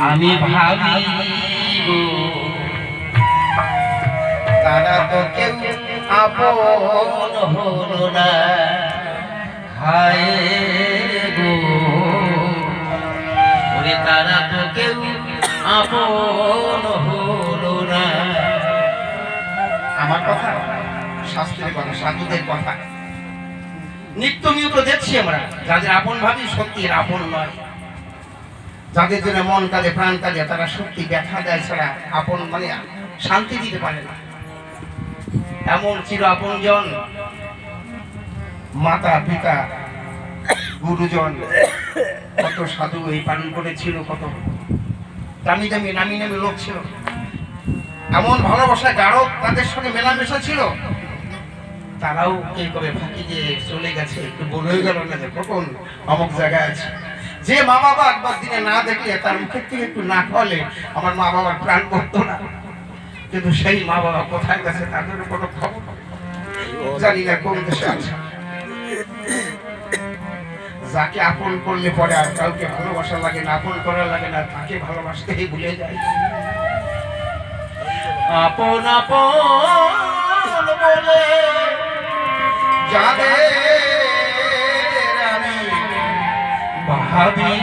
আমি ভাবি গো তারা তো কেউ আপন হলো না, হায় গো ওরে তারা তো কেউ আপন হলো না। আমার কথা শাস্ত্রের কথা, সাধুদের কথা নিত্য নিয়ত দেখছি আমরা। যাদের আপন ভাবি সত্যি আপন নয়, যাদের জন্য মন কাঁদে প্রাণ কাঁদে তারা সত্যি ব্যথা দেয় ছাড়া আপন মানে শান্তি দিতে পারে না। এমন চির আপনজন মাতা পিতা গুরুজন, কত সাধু এই পালন করেছিল, কত দামি দামি নামি নামি লোক ছিল, এমন ভালোবাসা গাঢ় তাদের সঙ্গে মেলামেশা ছিল। তারাও কে কবে ফাঁকি দিয়ে চলে গেছে, একটু বলে গেল না যে কখন অমুক জায়গায় আছে। যে মা বাবা একবার দিনে না দেখলে, তার মুখের থেকে একটু না খাওয়ালে আমার মা বাবার প্রাণ করতো না। কিন্তু সেই মা বাবা কোথায় গেছে তাদের কোনো খবর জানি না, কোন দেশে আছে। যাকে আপন করলে পরে আর কাউকে ভালোবাসা লাগে না, আপন করা লাগে না, তাকে ভালোবাসতেই ভুলে যায়। আপন আপন বলে যাদের আমি ভাবি